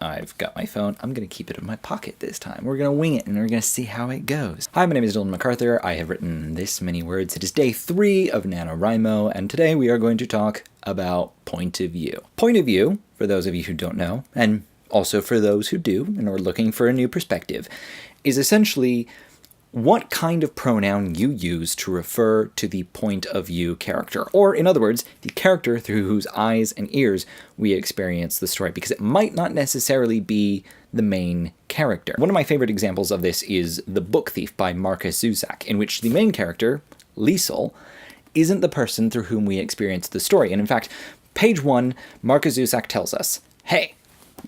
I've got my phone. I'm going to keep it in my pocket this time. We're going to wing it, and we're going to see how it goes. Hi, my name is Dylan MacArthur. I have written this many words. It is day 3 of NaNoWriMo, and today we are going to talk about point of view. Point of view, for those of you who don't know, and also for those who do and are looking for a new perspective, is essentially what kind of pronoun you use to refer to the point of view character. Or, in other words, the character through whose eyes and ears we experience the story, because it might not necessarily be the main character. One of my favorite examples of this is The Book Thief by Markus Zusak, in which the main character, Liesel, isn't the person through whom we experience the story. And in fact, page 1, Markus Zusak tells us, "Hey,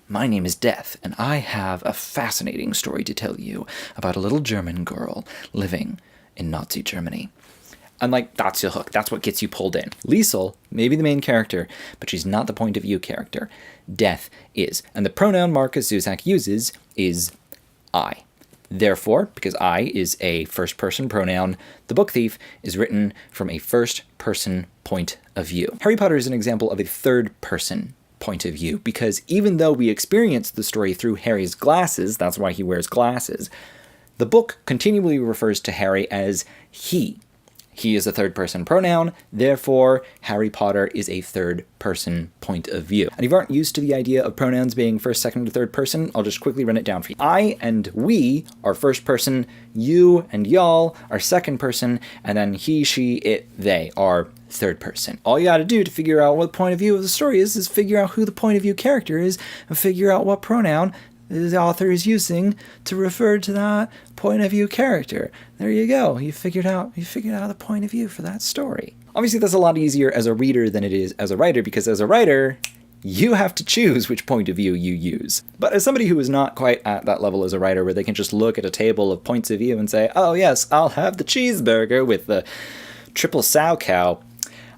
my name is Death, and I have a fascinating story to tell you about a little German girl living in Nazi Germany." And that's your hook. That's what gets you pulled in. Liesel may be the main character, but she's not the point of view character. Death is. And the pronoun Markus Zusak uses is I. Therefore, because I is a first-person pronoun, The Book Thief is written from a first-person point of view. Harry Potter is an example of a third-person point of view, because even though we experience the story through Harry's glasses, that's why he wears glasses, the book continually refers to Harry as he. He is a third-person pronoun, therefore Harry Potter is a third-person point of view. And if you aren't used to the idea of pronouns being first, second, or third person, I'll just quickly run it down for you. I and we are first person, you and y'all are second person, and then he, she, it, they are third person. All you gotta do to figure out what the point of view of the story is figure out who the point of view character is, and figure out what pronoun the author is using to refer to that point of view character. There you go. You figured out the point of view for that story. Obviously, that's a lot easier as a reader than it is as a writer, because as a writer, you have to choose which point of view you use. But as somebody who is not quite at that level as a writer, where they can just look at a table of points of view and say, oh yes, I'll have the cheeseburger with the triple sow cow,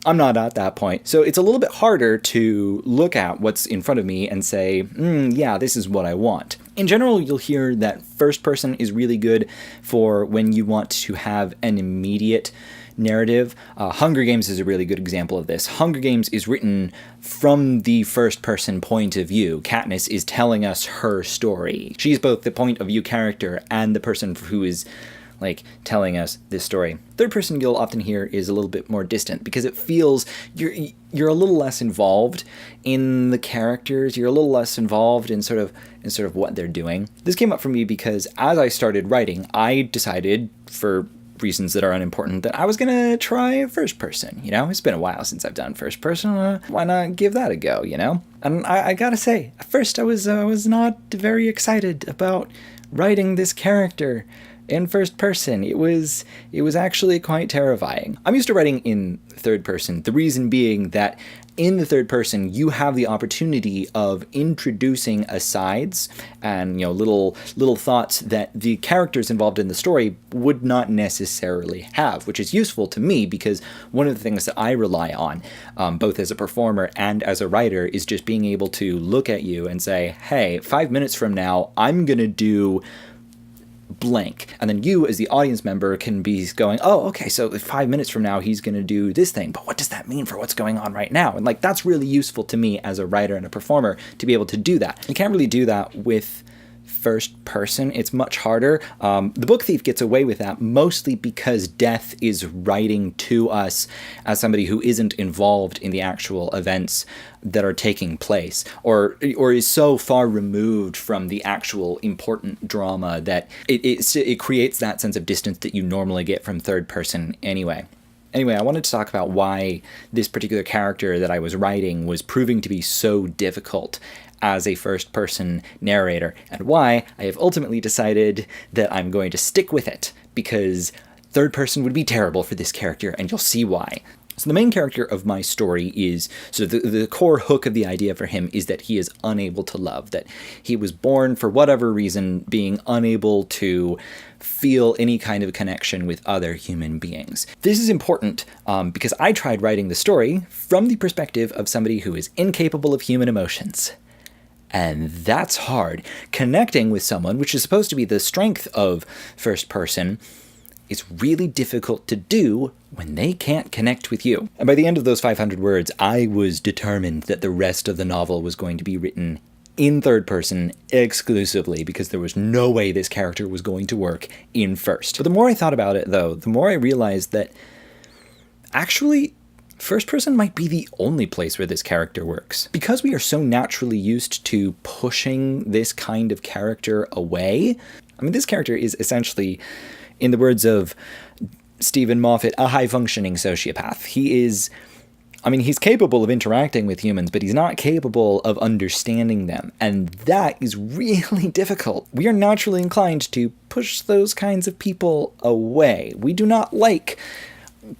I'm not at that point. So it's a little bit harder to look at what's in front of me and say, yeah, this is what I want. In general, you'll hear that first person is really good for when you want to have an immediate narrative. Hunger Games is a really good example of this. Hunger Games is written from the first person point of view. Katniss is telling us her story. She's both the point of view character and the person who is telling us this story. Third person you'll often hear is a little bit more distant, because it feels you're a little less involved in the characters. You're a little less involved in sort of what they're doing. This came up for me because as I started writing, I decided, for reasons that are unimportant, that I was gonna try first person. It's been a while since I've done first person. Why not give that a go? And I gotta say, at first I was not very excited about writing this character in first person. It was actually quite terrifying. I'm used to writing in third person, the reason being that in the third person, you have the opportunity of introducing asides and little thoughts that the characters involved in the story would not necessarily have, which is useful to me because one of the things that I rely on, both as a performer and as a writer, is just being able to look at you and say, hey, 5 minutes from now, I'm gonna do blank. And then you, as the audience member, can be going, oh, okay, so 5 minutes from now, he's going to do this thing. But what does that mean for what's going on right now? And that's really useful to me as a writer and a performer to be able to do that. You can't really do that with first person. It's much harder. The Book Thief gets away with that mostly because Death is writing to us as somebody who isn't involved in the actual events that are taking place, or is so far removed from the actual important drama that it creates that sense of distance that you normally get from third person anyway. Anyway, I wanted to talk about why this particular character that I was writing was proving to be so difficult as a first-person narrator, and why I have ultimately decided that I'm going to stick with it, because third person would be terrible for this character, and you'll see why. So the main character of my story is, so the core hook of the idea for him is that he is unable to love, that he was born, for whatever reason, being unable to feel any kind of connection with other human beings. This is important because I tried writing the story from the perspective of somebody who is incapable of human emotions. And that's hard. Connecting with someone, which is supposed to be the strength of first person, is really difficult to do when they can't connect with you. And by the end of those 500 words, I was determined that the rest of the novel was going to be written in third person exclusively because there was no way this character was going to work in first. But the more I thought about it, though, the more I realized that actually first person might be the only place where this character works. Because we are so naturally used to pushing this kind of character away, I mean, this character is essentially, in the words of Stephen Moffat, a high-functioning sociopath. He is, I mean, he's capable of interacting with humans, but he's not capable of understanding them. And that is really difficult. We are naturally inclined to push those kinds of people away. We do not like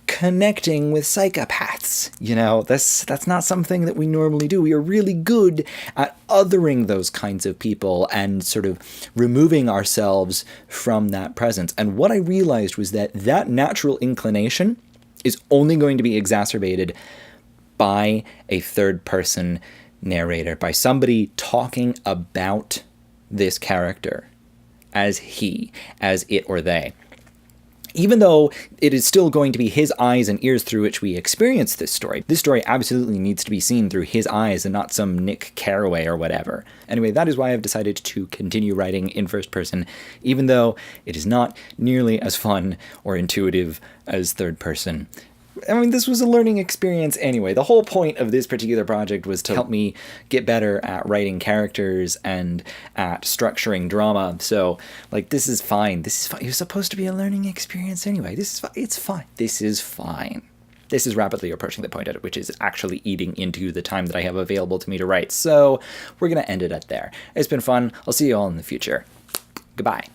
connecting with psychopaths. You know, that's not something that we normally do. We are really good at othering those kinds of people and sort of removing ourselves from that presence. And what I realized was that that natural inclination is only going to be exacerbated by a third-person narrator, by somebody talking about this character as he, as it or they. Even though it is still going to be his eyes and ears through which we experience this story absolutely needs to be seen through his eyes and not some Nick Carraway or whatever. Anyway, that is why I've decided to continue writing in first person, even though it is not nearly as fun or intuitive as third person. I mean, this was a learning experience anyway. The whole point of this particular project was to help me get better at writing characters and at structuring drama. So, like, this is fine. This is fine. It was supposed to be a learning experience anyway. This is fine. It's fine. This is fine. This is rapidly approaching the point at which is actually eating into the time that I have available to me to write. So, we're going to end it at there. It's been fun. I'll see you all in the future. Goodbye.